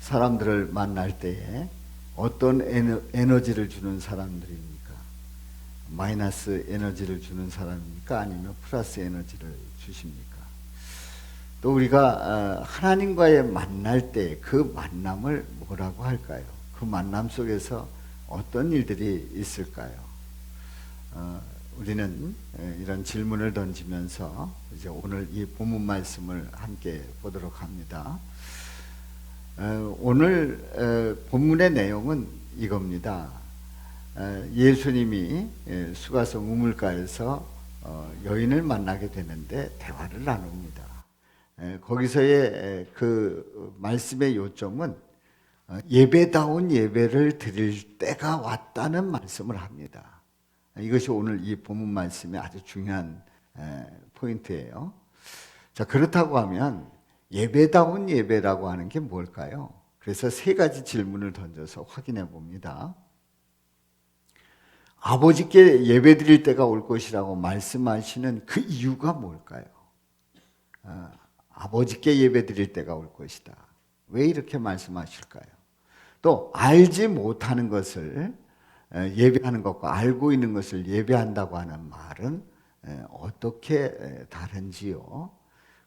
사람들을 만날 때에 어떤 에너지를 주는 사람들입니까? 마이너스 에너지를 주는 사람입니까? 아니면 플러스 에너지를 주십니까? 또 우리가 하나님과의 만날 때 그 만남을 뭐라고 할까요? 그 만남 속에서 어떤 일들이 있을까요? 우리는 이런 질문을 던지면서 이제 오늘 이 본문 말씀을 함께 보도록 합니다. 오늘 본문의 내용은 이겁니다. 예수님이 수가성 우물가에서 여인을 만나게 되는데 대화를 나눕니다. 거기서의 그 말씀의 요점은 예배다운 예배를 드릴 때가 왔다는 말씀을 합니다. 이것이 오늘 이 본문 말씀의 아주 중요한 포인트예요. 자, 그렇다고 하면 예배다운 예배라고 하는 게 뭘까요? 그래서 세 가지 질문을 던져서 확인해 봅니다. 아버지께 예배 드릴 때가 올 것이라고 말씀하시는 그 이유가 뭘까요? 아버지께 예배 드릴 때가 올 것이다. 왜 이렇게 말씀하실까요? 또 알지 못하는 것을 예배하는 것과 알고 있는 것을 예배한다고 하는 말은 어떻게 다른지요?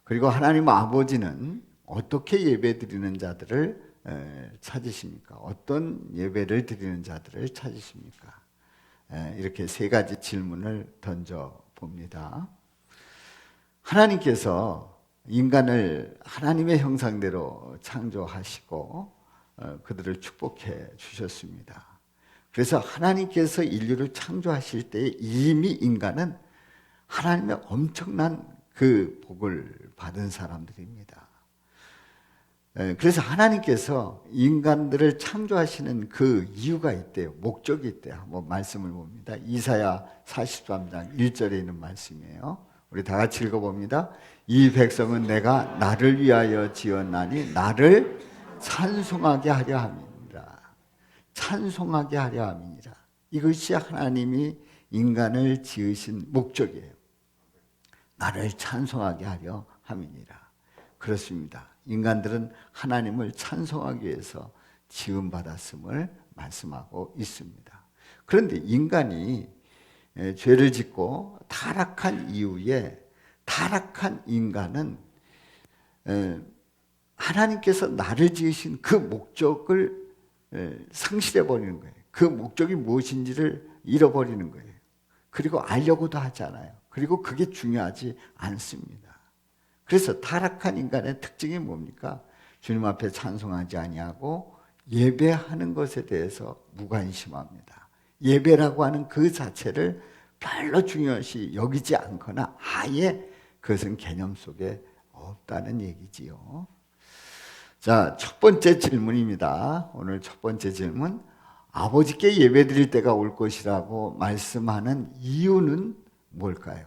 그리고 하나님 아버지는 어떻게 예배 드리는 자들을 찾으십니까? 어떤 예배를 드리는 자들을 찾으십니까? 이렇게 세 가지 질문을 던져 봅니다. 하나님께서 인간을 하나님의 형상대로 창조하시고 그들을 축복해 주셨습니다. 그래서 하나님께서 인류를 창조하실 때 이미 인간은 하나님의 엄청난 그 복을 받은 사람들입니다. 그래서 하나님께서 인간들을 창조하시는 그 이유가 있대요. 목적이 있대요. 한번 말씀을 봅니다. 이사야 43장 1절에 있는 말씀이에요. 우리 다 같이 읽어봅니다. 이 백성은 내가 나를 위하여 지었나니 나를 찬송하게 하려 함이니라. 찬송하게 하려 함이니라. 이것이 하나님이 인간을 지으신 목적이에요. 나를 찬송하게 하려 함이니라. 그렇습니다. 인간들은 하나님을 찬송하기 위해서 지음받았음을 말씀하고 있습니다. 그런데 인간이 죄를 짓고 타락한 이후에 타락한 인간은 하나님께서 나를 지으신 그 목적을 상실해버리는 거예요. 그 목적이 무엇인지를 잃어버리는 거예요. 그리고 알려고도 하지 않아요. 그리고 그게 중요하지 않습니다. 그래서 타락한 인간의 특징이 뭡니까? 주님 앞에 찬송하지 아니하고 예배하는 것에 대해서 무관심합니다. 예배라고 하는 그 자체를 별로 중요시 여기지 않거나 아예 그것은 개념 속에 없다는 얘기지요. 자, 첫 번째 질문입니다. 오늘 첫 번째 질문. 아버지께 예배 드릴 때가 올 것이라고 말씀하는 이유는 뭘까요?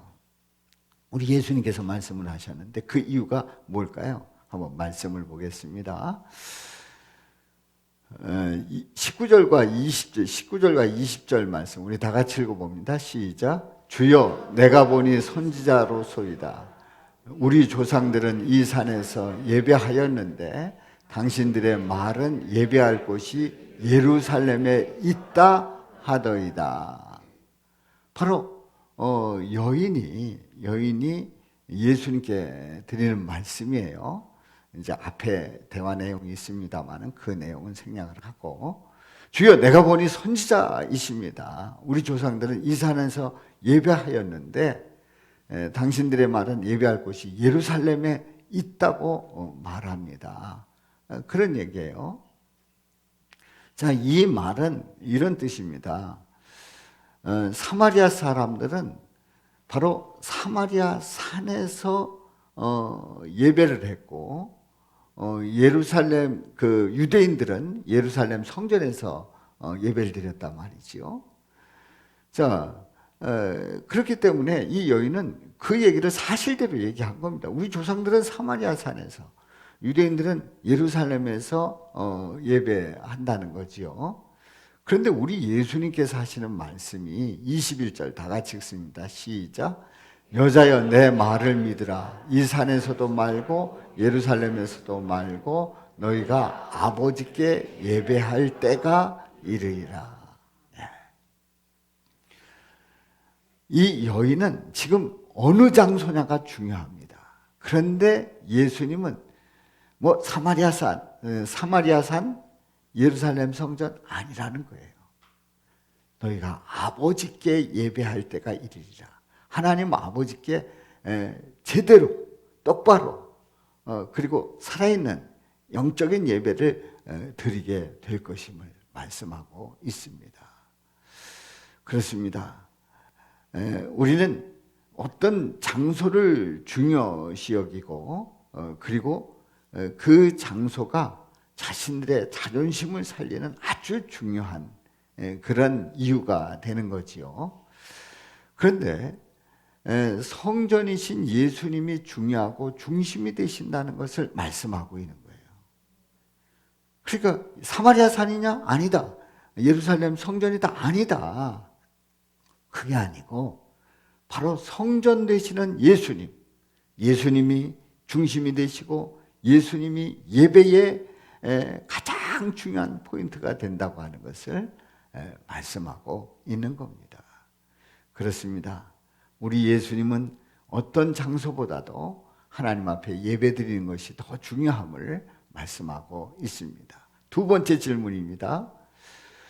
우리 예수님께서 말씀을 하셨는데 그 이유가 뭘까요? 한번 말씀을 보겠습니다. 19절과 20절 말씀 우리 다 같이 읽어봅니다. 시작. 주여 내가 보니 선지자로소이다. 우리 조상들은 이 산에서 예배하였는데 당신들의 말은 예배할 곳이 예루살렘에 있다 하더이다. 바로 여인이 예수님께 드리는 말씀이에요. 이제 앞에 대화 내용이 있습니다만은 그 내용은 생략을 하고, 주여 내가 보니 선지자이십니다. 우리 조상들은 이 산에서 예배하였는데 당신들의 말은 예배할 곳이 예루살렘에 있다고 말합니다. 그런 얘기예요. 자, 이 말은 이런 뜻입니다. 사마리아 사람들은 바로 사마리아 산에서 예배를 했고, 예루살렘 그 유대인들은 예루살렘 성전에서 예배를 드렸단 말이지요. 자, 그렇기 때문에 이 여인은 그 얘기를 사실대로 얘기한 겁니다. 우리 조상들은 사마리아 산에서, 유대인들은 예루살렘에서 예배한다는 거지요. 그런데 우리 예수님께서 하시는 말씀이 21절 다 같이 읽습니다. 시작. 여자여 내 말을 믿으라. 이 산에서도 말고 예루살렘에서도 말고 너희가 아버지께 예배할 때가 이르리라. 이 여인은 지금 어느 장소냐가 중요합니다. 그런데 예수님은 뭐 사마리아산, 예루살렘 성전 아니라는 거예요. 너희가 아버지께 예배할 때가 이르리라. 하나님 아버지께 제대로 똑바로 그리고 살아있는 영적인 예배를 드리게 될 것임을 말씀하고 있습니다. 그렇습니다. 우리는 어떤 장소를 중요시 여기고 그리고 그 장소가 자신들의 자존심을 살리는 아주 중요한 그런 이유가 되는 거지요. 그런데 성전이신 예수님이 중요하고 중심이 되신다는 것을 말씀하고 있는 거예요. 그러니까 사마리아 산이냐? 아니다. 예루살렘 성전이다? 아니다. 그게 아니고 바로 성전 되시는 예수님이 중심이 되시고 예수님이 예배의 가장 중요한 포인트가 된다고 하는 것을 말씀하고 있는 겁니다. 그렇습니다. 우리 예수님은 어떤 장소보다도 하나님 앞에 예배드리는 것이 더 중요함을 말씀하고 있습니다. 두 번째 질문입니다.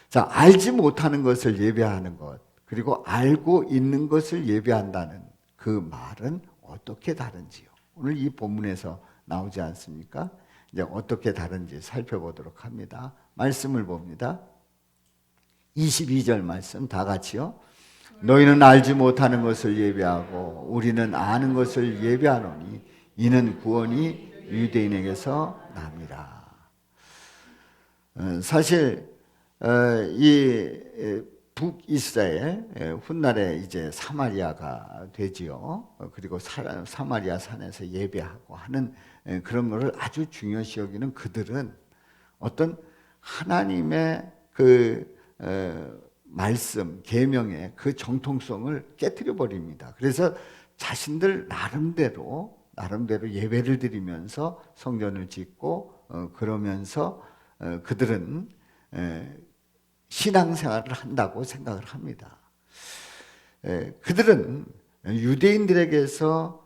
자, 알지 못하는 것을 예배하는 것, 그리고 알고 있는 것을 예배한다는 그 말은 어떻게 다른지요? 오늘 이 본문에서 나오지 않습니까? 이제 어떻게 다른지 살펴보도록 합니다. 말씀을 봅니다. 22절 말씀 다 같이요. 너희는 알지 못하는 것을 예배하고 우리는 아는 것을 예배하노니 이는 구원이 유대인에게서 남이라. 사실 이 북이스라엘 훗날에 이제 사마리아가 되지요. 그리고 사마리아 산에서 예배하고 하는 그런 것을 아주 중요시 여기는 그들은 어떤 하나님의 그 말씀, 계명의 그 정통성을 깨뜨려 버립니다. 그래서 자신들 나름대로 예배를 드리면서 성전을 짓고 그러면서 그들은 신앙생활을 한다고 생각을 합니다. 그들은 유대인들에게서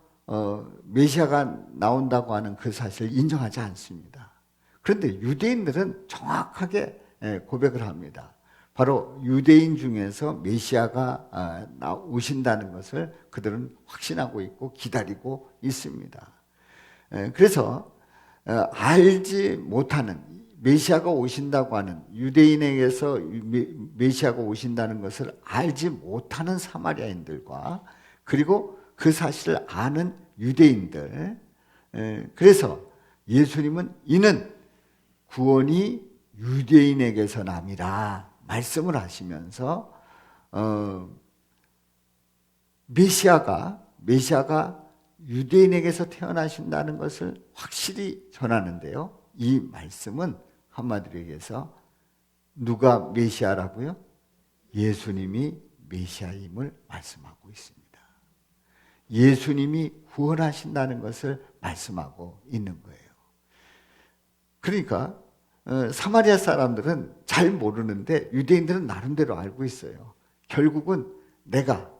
메시아가 나온다고 하는 그 사실을 인정하지 않습니다. 그런데 유대인들은 정확하게 고백을 합니다. 바로 유대인 중에서 메시아가 오신다는 것을 그들은 확신하고 있고 기다리고 있습니다. 그래서 알지 못하는 메시아가 오신다고 하는 유대인에게서 메시아가 오신다는 것을 알지 못하는 사마리아인들과 그리고 그 사실을 아는 유대인들, 그래서 예수님은 이는 구원이 유대인에게서 남이라 말씀을 하시면서 메시아가 유대인에게서 태어나신다는 것을 확실히 전하는데요. 이 말씀은 한마디로 얘기해서 누가 메시아라고요? 예수님이 메시아임을 말씀하고 있습니다. 예수님이 구원하신다는 것을 말씀하고 있는 거예요. 그러니까 사마리아 사람들은 잘 모르는데 유대인들은 나름대로 알고 있어요. 결국은 내가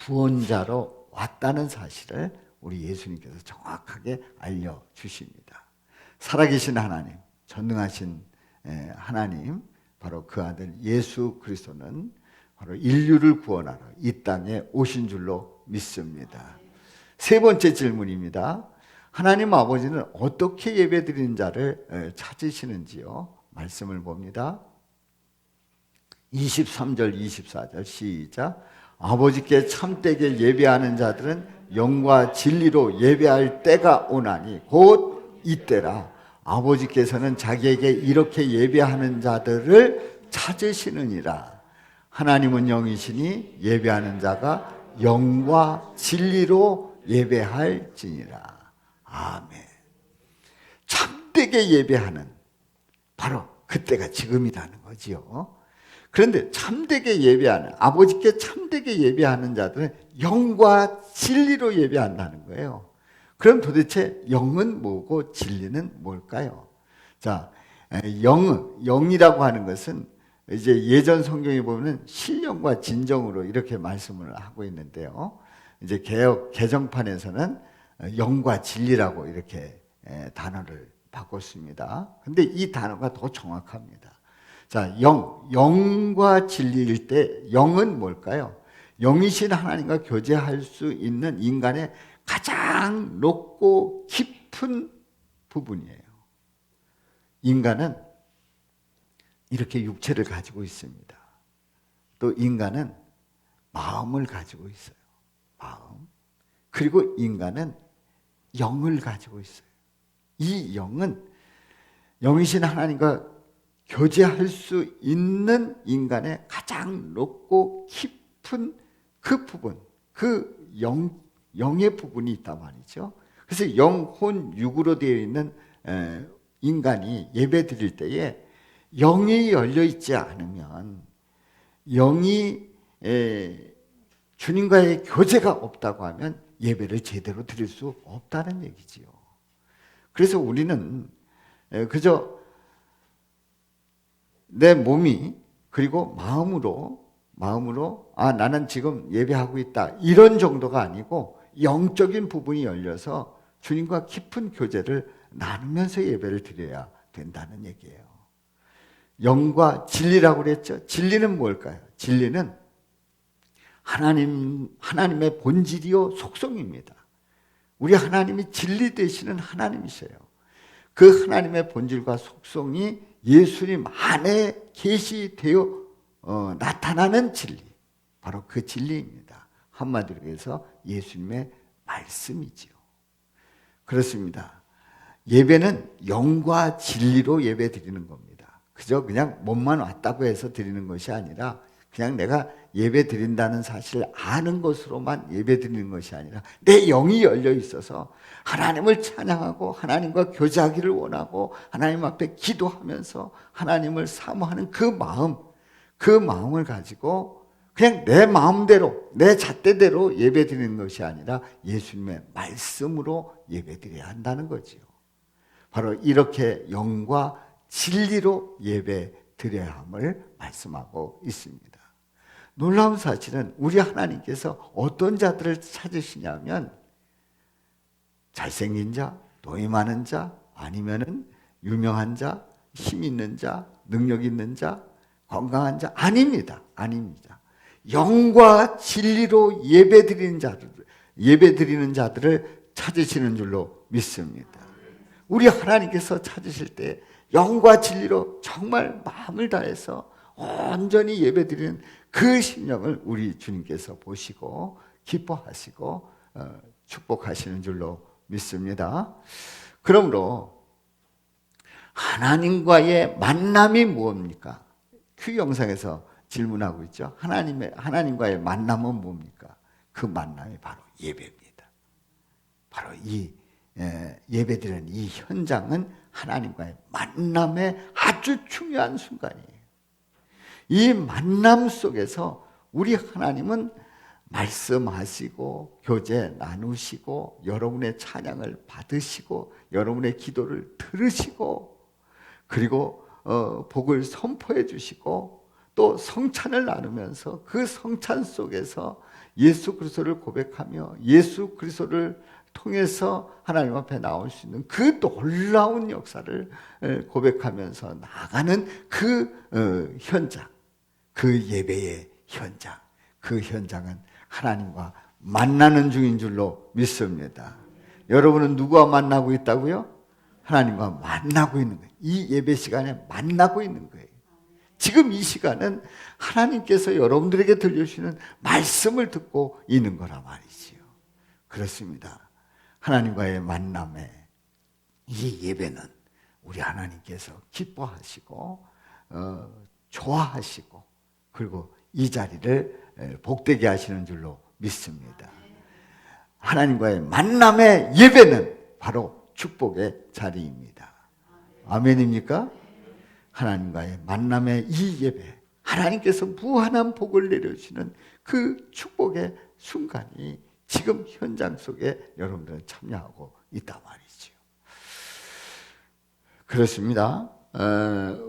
구원자로 왔다는 사실을 우리 예수님께서 정확하게 알려주십니다. 살아계신 하나님, 전능하신 하나님, 바로 그 아들 예수 그리스도는 바로 인류를 구원하러 이 땅에 오신 줄로 믿습니다. 세 번째 질문입니다. 하나님 아버지는 어떻게 예배드리는 자를 찾으시는지요? 말씀을 봅니다. 23절, 24절 시작. 아버지께 참되게 예배하는 자들은 영과 진리로 예배할 때가 오나니 곧 이때라. 아버지께서는 자기에게 이렇게 예배하는 자들을 찾으시느니라. 하나님은 영이시니 예배하는 자가 영과 진리로 예배할지니라. 아멘. 참되게 예배하는 바로 그때가 지금이라는 거지요. 그런데 참되게 예배하는, 아버지께 참되게 예배하는 자들은 영과 진리로 예배한다는 거예요. 그럼 도대체 영은 뭐고 진리는 뭘까요? 자, 영이라고 하는 것은 이제 예전 성경에 보면 신령과 진정으로 이렇게 말씀을 하고 있는데요. 이제 개정판에서는 영과 진리라고 이렇게 단어를 바꿨습니다. 근데 이 단어가 더 정확합니다. 자, 영과 진리일 때 영은 뭘까요? 영이신 하나님과 교제할 수 있는 인간의 가장 높고 깊은 부분이에요. 인간은 이렇게 육체를 가지고 있습니다. 또 인간은 마음을 가지고 있어요. 마음. 그리고 인간은 영을 가지고 있어요. 이 영은 영이신 하나님과 교제할 수 있는 인간의 가장 높고 깊은 그 부분, 그 영의 부분이 있단 말이죠. 그래서 영혼 육으로 되어 있는 인간이 예배 드릴 때에 영이 열려 있지 않으면, 영이 주님과의 교제가 없다고 하면 예배를 제대로 드릴 수 없다는 얘기지요. 그래서 우리는 그저 내 몸이 그리고 마음으로 나는 지금 예배하고 있다, 이런 정도가 아니고 영적인 부분이 열려서 주님과 깊은 교제를 나누면서 예배를 드려야 된다는 얘기예요. 영과 진리라고 그랬죠. 진리는 뭘까요? 진리는 하나님의 본질이요 속성입니다. 우리 하나님이 진리 되시는 하나님이세요. 그 하나님의 본질과 속성이 예수님 안에 계시되어 나타나는 진리, 바로 그 진리입니다. 한마디로 해서 예수님의 말씀이지요. 그렇습니다. 예배는 영과 진리로 예배 드리는 겁니다. 그저 그냥 몸만 왔다고 해서 드리는 것이 아니라, 그냥 내가 예배 드린다는 사실을 아는 것으로만 예배 드리는 것이 아니라, 내 영이 열려 있어서 하나님을 찬양하고 하나님과 교제하기를 원하고 하나님 앞에 기도하면서 하나님을 사모하는 그 마음을 가지고 그냥 내 마음대로, 내 잣대대로 예배 드리는 것이 아니라 예수님의 말씀으로 예배 드려야 한다는 거지요. 바로 이렇게 영과 진리로 예배 드려야 함을 말씀하고 있습니다. 놀라운 사실은 우리 하나님께서 어떤 자들을 찾으시냐면, 잘생긴 자, 돈이 많은 자, 아니면은 유명한 자, 힘 있는 자, 능력 있는 자, 건강한 자, 아닙니다. 영과 진리로 예배드리는 자들을 찾으시는 줄로 믿습니다. 우리 하나님께서 찾으실 때 영과 진리로 정말 마음을 다해서 온전히 예배드리는 그 심령을 우리 주님께서 보시고 기뻐하시고 축복하시는 줄로 믿습니다. 그러므로 하나님과의 만남이 무엇입니까? 큐 영상에서 질문하고 있죠. 하나님과의 만남은 뭡니까? 그 만남이 바로 예배입니다. 바로 이 예배드리는 이 현장은 하나님과의 만남의 아주 중요한 순간이에요. 이 만남 속에서 우리 하나님은 말씀하시고 교제 나누시고 여러분의 찬양을 받으시고 여러분의 기도를 들으시고, 그리고 복을 선포해 주시고, 또 성찬을 나누면서 그 성찬 속에서 예수 그리스도를 고백하며 예수 그리스도를 통해서 하나님 앞에 나올 수 있는 그 놀라운 역사를 고백하면서 나가는 그 현장, 그 예배의 현장, 그 현장은 하나님과 만나는 중인 줄로 믿습니다. 여러분은 누구와 만나고 있다고요? 하나님과 만나고 있는 거예요. 이 예배 시간에 만나고 있는 거예요. 지금 이 시간은 하나님께서 여러분들에게 들려주시는 말씀을 듣고 있는 거란 말이지요. 그렇습니다. 하나님과의 만남에 이 예배는 우리 하나님께서 기뻐하시고 좋아하시고, 그리고 이 자리를 복되게 하시는 줄로 믿습니다. 하나님과의 만남의 예배는 바로 축복의 자리입니다. 아멘입니까? 하나님과의 만남의 이 예배, 하나님께서 무한한 복을 내려주시는 그 축복의 순간이 지금 현장 속에 여러분들은 참여하고 있단 말이죠. 그렇습니다.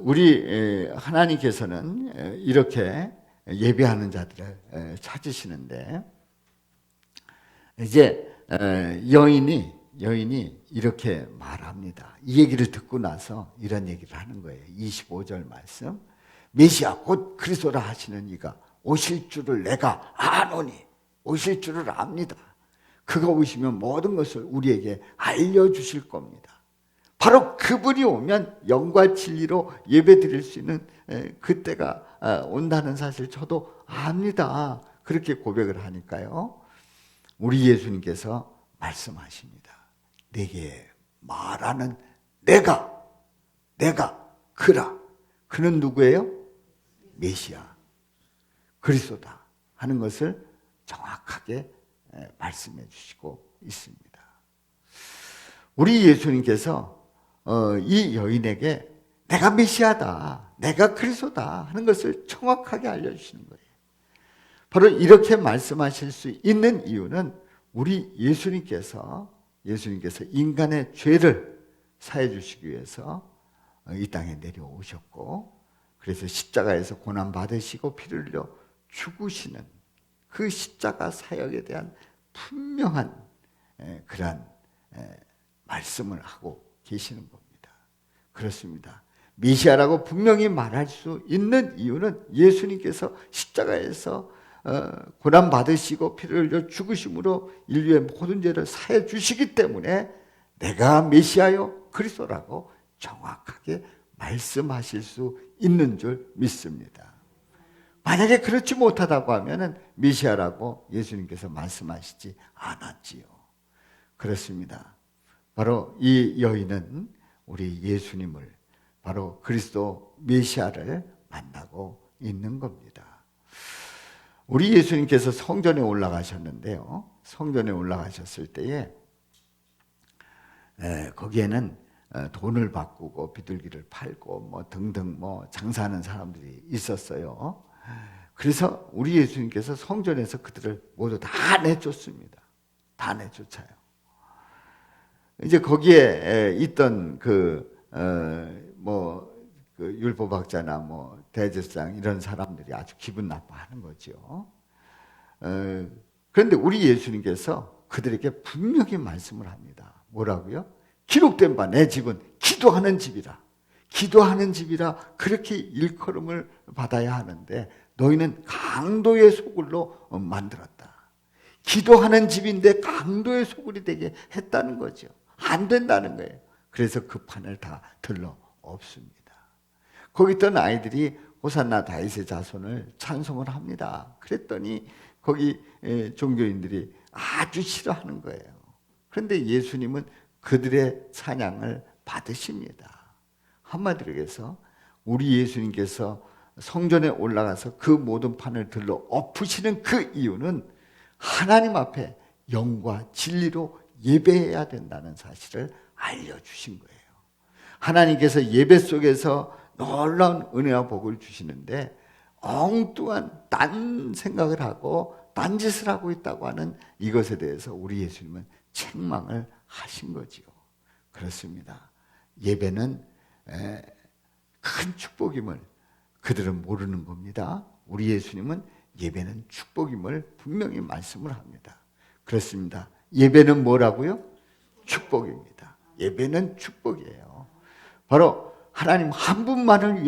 우리 하나님께서는 이렇게 예배하는 자들을 찾으시는데, 이제 여인이 이렇게 말합니다. 이 얘기를 듣고 나서 이런 얘기를 하는 거예요. 25절 말씀. 메시아 곧 그리스도라 하시는 이가 오실 줄을 내가 아노니, 오실 줄을 압니다. 그가 오시면 모든 것을 우리에게 알려주실 겁니다. 바로 그분이 오면 영과 진리로 예배 드릴 수 있는 그때가 온다는 사실 저도 압니다. 그렇게 고백을 하니까요, 우리 예수님께서 말씀하십니다. 내게 말하는 내가 그라. 그는 누구예요? 메시아, 그리스도다 하는 것을 정확하게 말씀해 주시고 있습니다. 우리 예수님께서 이 여인에게 내가 메시아다, 내가 그리스도다 하는 것을 정확하게 알려주시는 거예요. 바로 이렇게 말씀하실 수 있는 이유는 우리 예수님께서 인간의 죄를 사해 주시기 위해서 이 땅에 내려오셨고, 그래서 십자가에서 고난 받으시고 피를 흘려 죽으시는 그 십자가 사역에 대한 분명한 그러한 말씀을 하고 계시는 겁니다. 그렇습니다. 메시아라고 분명히 말할 수 있는 이유는 예수님께서 십자가에서 고난 받으시고 피를 흘려 죽으심으로 인류의 모든 죄를 사해 주시기 때문에 내가 메시아요 그리스도라고 정확하게 말씀하실 수 있는 줄 믿습니다. 만약에 그렇지 못하다고 하면은 메시아라고 예수님께서 말씀하시지 않았지요. 그렇습니다. 바로 이 여인은 우리 예수님을, 바로 그리스도 메시아를 만나고 있는 겁니다. 우리 예수님께서 성전에 올라가셨는데요, 성전에 올라가셨을 때에 거기에는 돈을 바꾸고 비둘기를 팔고 뭐 등등 뭐 장사하는 사람들이 있었어요. 그래서 우리 예수님께서 성전에서 그들을 모두 다 내쫓습니다. 다 내쫓아요. 이제 거기에 있던 그 율법학자나 뭐 대제사장 이런 사람들이 아주 기분 나빠하는 거죠. 그런데 우리 예수님께서 그들에게 분명히 말씀을 합니다. 뭐라고요? 기록된 바 내 집은 기도하는 집이라. 기도하는 집이라 그렇게 일컬음을 받아야 하는데 너희는 강도의 소굴로 만들었다. 기도하는 집인데 강도의 소굴이 되게 했다는 거죠. 안 된다는 거예요. 그래서 그 판을 다 들러 엎습니다. 거기 있던 아이들이 호산나 다윗의 자손을 찬송을 합니다. 그랬더니 거기 종교인들이 아주 싫어하는 거예요. 그런데 예수님은 그들의 찬양을 받으십니다. 한마디로 해서 우리 예수님께서 성전에 올라가서 그 모든 판을 들러 엎으시는 그 이유는 하나님 앞에 영과 진리로 예배해야 된다는 사실을 알려주신 거예요. 하나님께서 예배 속에서 놀라운 은혜와 복을 주시는데 엉뚱한 딴 생각을 하고 딴짓을 하고 있다고 하는 이것에 대해서 우리 예수님은 책망을 하신 거지요. 그렇습니다. 예배는 큰 축복임을 그들은 모르는 겁니다. 우리 예수님은 예배는 축복임을 분명히 말씀을 합니다. 그렇습니다. 예배는 뭐라고요? 축복입니다. 예배는 축복이에요. 바로 하나님 한 분만을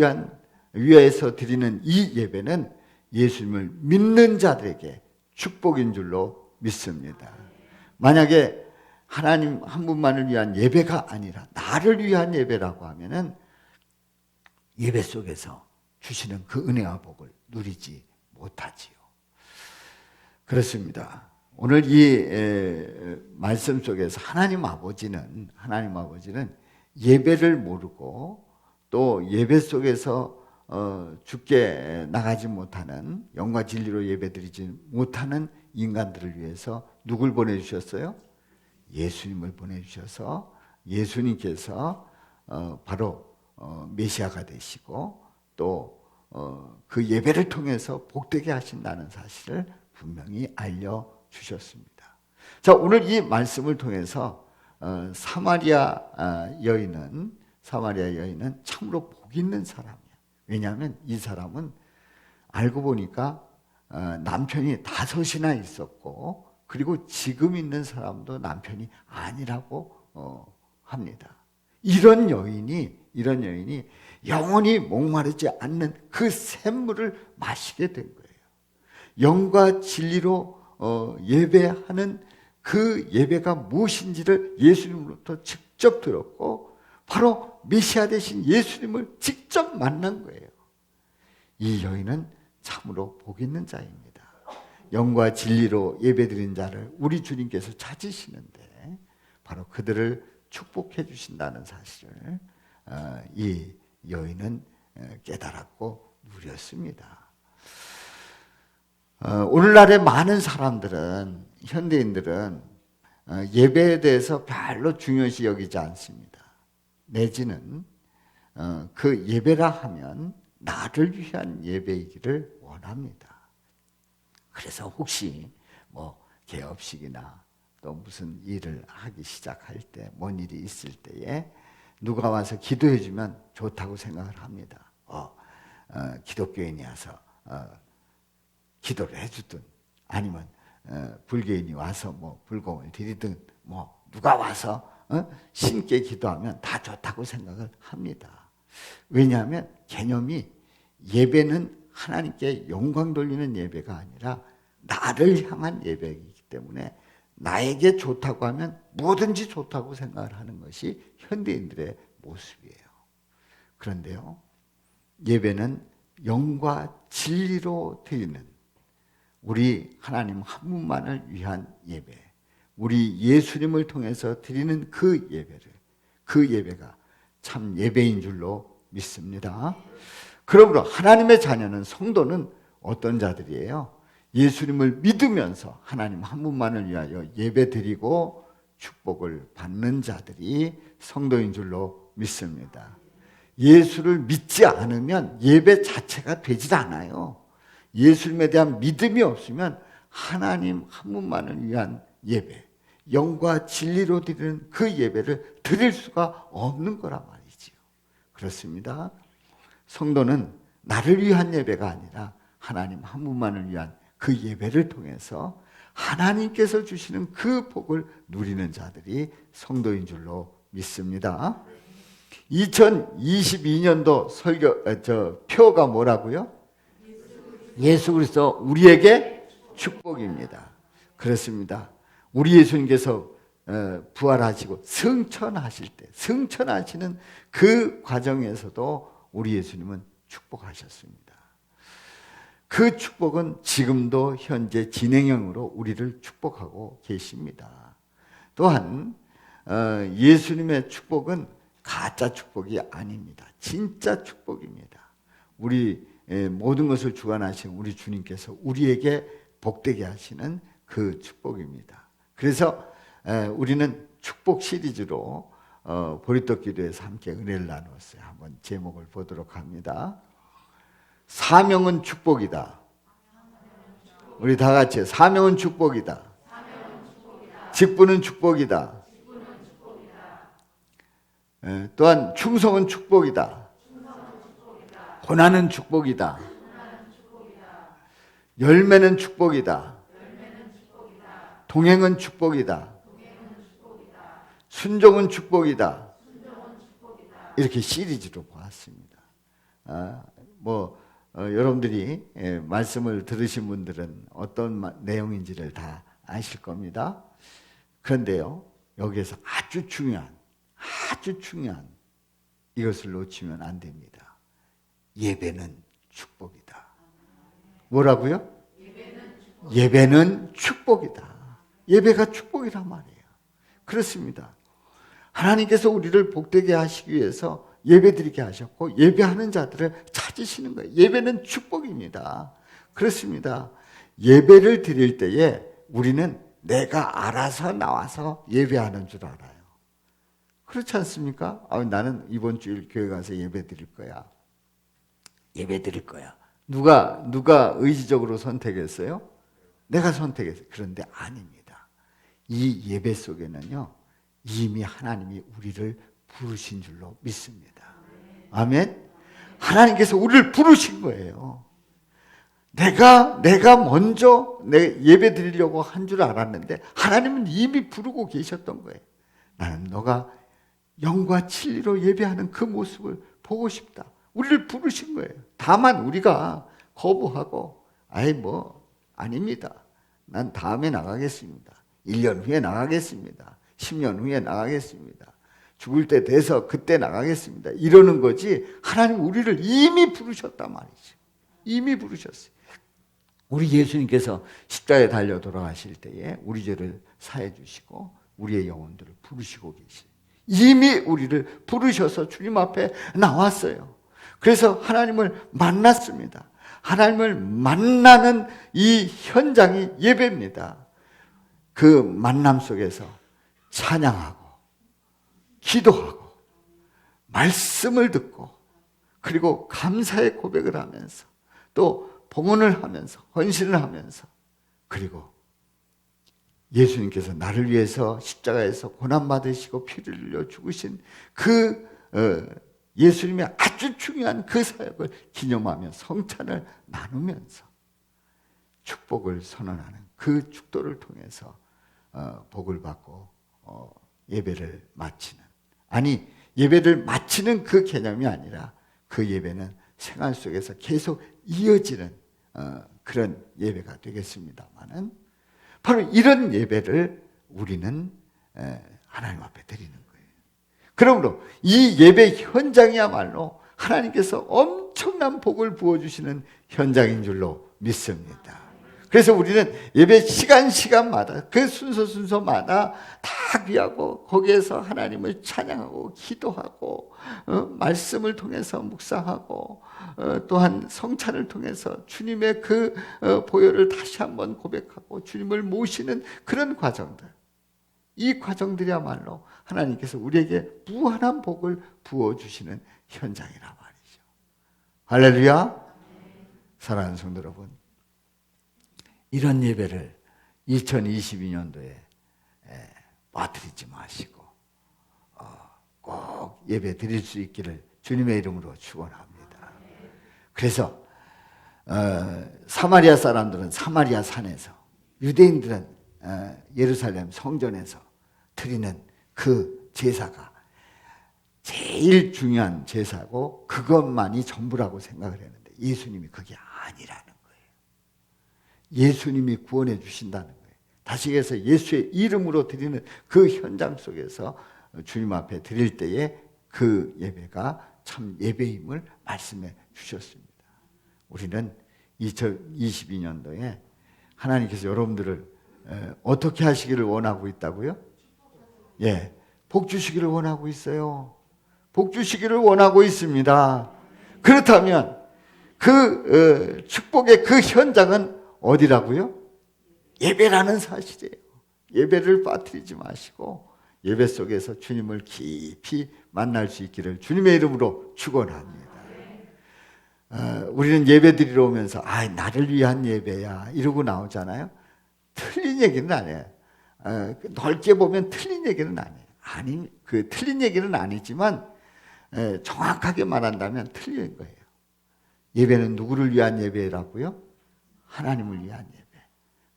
위해서 드리는 이 예배는 예수님을 믿는 자들에게 축복인 줄로 믿습니다. 만약에 하나님 한 분만을 위한 예배가 아니라 나를 위한 예배라고 하면은 예배 속에서 주시는 그 은혜와 복을 누리지 못하지요. 그렇습니다. 오늘 이 말씀 속에서 하나님 아버지는 예배를 모르고 또 예배 속에서 주께 나가지 못하는, 영과 진리로 예배드리지 못하는 인간들을 위해서 누굴 보내주셨어요? 예수님을 보내주셔서 예수님께서 바로 메시아가 되시고 또 그 예배를 통해서 복되게 하신다는 사실을 분명히 알려주셨습니다. 자, 오늘 이 말씀을 통해서 사마리아 여인은 참으로 복 있는 사람이야. 왜냐하면 이 사람은 알고 보니까 남편이 5이나 있었고, 그리고 지금 있는 사람도 남편이 아니라고 합니다. 이런 여인이 영원히 목마르지 않는 그 샘물을 마시게 된 거예요. 영과 진리로 예배하는 그 예배가 무엇인지를 예수님으로부터 직접 들었고, 바로 메시아 되신 예수님을 직접 만난 거예요. 이 여인은 참으로 복 있는 자입니다. 영과 진리로 예배드린 자를 우리 주님께서 찾으시는데 바로 그들을 축복해 주신다는 사실을 이 여인은 깨달았고 누렸습니다. 오늘날의 많은 사람들은, 현대인들은 예배에 대해서 별로 중요시 여기지 않습니다. 내지는 그 예배라 하면 나를 위한 예배이기를 원합니다. 그래서 혹시 뭐 개업식이나 또 무슨 일을 하기 시작할 때, 뭔 일이 있을 때에 누가 와서 기도해 주면 좋다고 생각을 합니다. 기독교인이 와서 기도를 해주든, 아니면 불교인이 와서 뭐 불공을 드리든, 뭐 누가 와서 신께 기도하면 다 좋다고 생각을 합니다. 왜냐하면 개념이, 예배는 하나님께 영광 돌리는 예배가 아니라 나를 향한 예배이기 때문에 나에게 좋다고 하면 뭐든지 좋다고 생각을 하는 것이 현대인들의 모습이에요. 그런데요, 예배는 영과 진리로 드리는, 우리 하나님 한 분만을 위한 예배, 우리 예수님을 통해서 드리는 그 예배가 참 예배인 줄로 믿습니다. 그러므로 하나님의 자녀는, 성도는 어떤 자들이에요? 예수님을 믿으면서 하나님 한 분만을 위하여 예배드리고 축복을 받는 자들이 성도인 줄로 믿습니다. 예수를 믿지 않으면 예배 자체가 되질 않아요. 예수님에 대한 믿음이 없으면 하나님 한 분만을 위한 예배, 영과 진리로 드리는 그 예배를 드릴 수가 없는 거란 말이지요. 그렇습니다. 성도는 나를 위한 예배가 아니라 하나님 한 분만을 위한 그 예배를 통해서 하나님께서 주시는 그 복을 누리는 자들이 성도인 줄로 믿습니다. 2022년도 표가 뭐라고요? 예수 그리스도 우리에게 축복입니다. 그렇습니다. 우리 예수님께서 부활하시고 승천하실 때, 승천하시는 그 과정에서도 우리 예수님은 축복하셨습니다. 그 축복은 지금도 현재 진행형으로 우리를 축복하고 계십니다. 또한 예수님의 축복은 가짜 축복이 아닙니다. 진짜 축복입니다. 우리 모든 것을 주관하신 우리 주님께서 우리에게 복되게 하시는 그 축복입니다. 그래서 우리는 축복 시리즈로 보리떡 기도에서 함께 은혜를 나누었어요. 한번 제목을 보도록 합니다. 사명은 축복이다. 우리 다 같이 사명은 축복이다. 직분은 축복이다. 또한 충성은 축복이다. 고난은 축복이다. 열매는 축복이다. 동행은 축복이다. 순종은 축복이다. 이렇게 시리즈로 보았습니다. 여러분들이 말씀을 들으신 분들은 어떤 내용인지를 다 아실 겁니다. 그런데요, 여기에서 아주 중요한 이것을 놓치면 안 됩니다. 예배는 축복이다. 뭐라고요? 예배는 축복이다. 예배가 축복이란 말이에요. 그렇습니다. 하나님께서 우리를 복되게 하시기 위해서 예배드리게 하셨고 예배하는 자들을 찾으시는 거예요. 예배는 축복입니다. 그렇습니다. 예배를 드릴 때에 우리는 내가 알아서 나와서 예배하는 줄 알아요. 그렇지 않습니까? 나는 이번 주일 교회 가서 예배 드릴 거야. 누가 의지적으로 선택했어요? 내가 선택했어요. 그런데 아닙니다. 이 예배 속에는요, 이미 하나님이 우리를 부르신 줄로 믿습니다. 아멘. 하나님께서 우리를 부르신 거예요. 내가 먼저 예배 드리려고 한 줄 알았는데 하나님은 이미 부르고 계셨던 거예요. 나는 너가 영과 진리로 예배하는 그 모습을 보고 싶다. 우리를 부르신 거예요. 다만 우리가 거부하고 아닙니다. 난 다음에 나가겠습니다. 1년 후에 나가겠습니다. 10년 후에 나가겠습니다. 죽을 때 돼서 그때 나가겠습니다. 이러는 거지, 하나님 우리를 이미 부르셨단 말이죠. 이미 부르셨어요. 우리 예수님께서 십자가에 달려 돌아가실 때에 우리 죄를 사해 주시고 우리의 영혼들을 부르시고 계시죠. 이미 우리를 부르셔서 주님 앞에 나왔어요. 그래서 하나님을 만났습니다. 하나님을 만나는 이 현장이 예배입니다. 그 만남 속에서 찬양하고 기도하고 말씀을 듣고 그리고 감사의 고백을 하면서 또 봉헌을 하면서 헌신을 하면서 그리고 예수님께서 나를 위해서 십자가에서 고난받으시고 피를 흘려 죽으신 그 예수님의 아주 중요한 그 사역을 기념하며 성찬을 나누면서 축복을 선언하는 그 축도를 통해서 복을 받고 예배를 마치는, 예배를 마치는 그 개념이 아니라 그 예배는 생활 속에서 계속 이어지는 그런 예배가 되겠습니다만은 바로 이런 예배를 우리는 하나님 앞에 드리는 거예요. 그러므로 이 예배 현장이야말로 하나님께서 엄청난 복을 부어주시는 현장인 줄로 믿습니다. 그래서 우리는 예배 시간마다 그 순서마다 다 귀하고 거기에서 하나님을 찬양하고 기도하고 말씀을 통해서 묵상하고 또한 성찬을 통해서 주님의 그 보혈을 다시 한번 고백하고 주님을 모시는 그런 과정들, 이 과정들이야말로 하나님께서 우리에게 무한한 복을 부어주시는 현장이라 말이죠. 할렐루야. 사랑하는 성도 여러분, 이런 예배를 2022년도에 빠뜨리지 마시고 꼭 예배 드릴 수 있기를 주님의 이름으로 축원합니다. 그래서 사마리아 사람들은 사마리아 산에서, 유대인들은 예루살렘 성전에서 드리는 그 제사가 제일 중요한 제사고 그것만이 전부라고 생각을 했는데 예수님이 그게 아니라는 거예요. 예수님이 구원해 주신다는 거예요. 다시 해서 예수의 이름으로 드리는 그 현장 속에서 주님 앞에 드릴 때에 그 예배가 참 예배임을 말씀해 주셨습니다. 우리는 2022년도에 하나님께서 여러분들을 어떻게 하시기를 원하고 있다고요? 예, 복 주시기를 원하고 있어요. 복 주시기를 원하고 있습니다. 그렇다면 그 축복의 그 현장은 어디라고요? 예배라는 사실이에요. 예배를 빠뜨리지 마시고 예배 속에서 주님을 깊이 만날 수 있기를 주님의 이름으로 축원합니다. 우리는 예배 드리러 오면서 나를 위한 예배야 이러고 나오잖아요. 틀린 얘기는 아니에요. 넓게 보면 틀린 얘기는 아니에요. 그 틀린 얘기는 아니지만 정확하게 말한다면 틀린 거예요. 예배는 누구를 위한 예배라고요? 하나님을 위한 예배.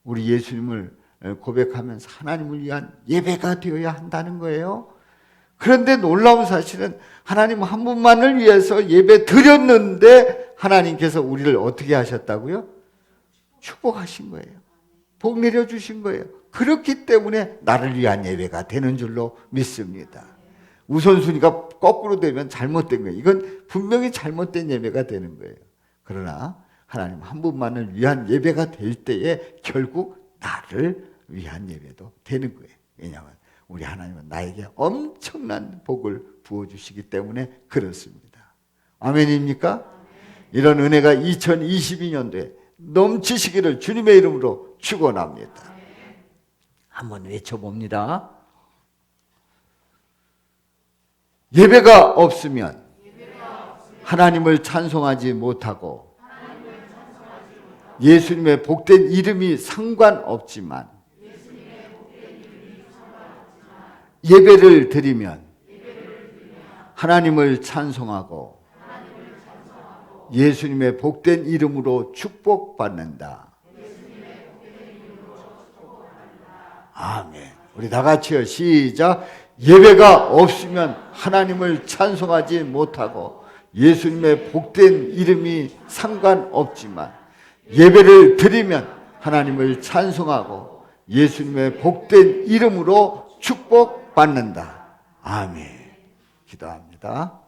우리 예수님을 고백하면서 하나님을 위한 예배가 되어야 한다는 거예요. 그런데 놀라운 사실은 하나님 한 분만을 위해서 예배 드렸는데 하나님께서 우리를 어떻게 하셨다고요? 축복하신 거예요. 복 내려주신 거예요. 그렇기 때문에 나를 위한 예배가 되는 줄로 믿습니다. 우선순위가 거꾸로 되면 잘못된 거예요. 이건 분명히 잘못된 예배가 되는 거예요. 그러나 하나님 한 분만을 위한 예배가 될 때에 결국 나를 위한 예배도 되는 거예요. 왜냐하면 우리 하나님은 나에게 엄청난 복을 부어주시기 때문에 그렇습니다. 아멘입니까? 이런 은혜가 2022년도에 넘치시기를 주님의 이름으로 축원합니다. 한번 외쳐봅니다. 예배가 없으면 하나님을 찬송하지 못하고 예수님의 복된 이름이 상관없지만 예배를 드리면 하나님을 찬송하고 예수님의 복된 이름으로 축복받는다. 아멘. 우리 다 같이요. 시작. 예배가 없으면 하나님을 찬송하지 못하고 예수님의 복된 이름이 상관없지만 예배를 드리면 하나님을 찬송하고 예수님의 복된 이름으로 축복받는다. 아멘. 기도합니다.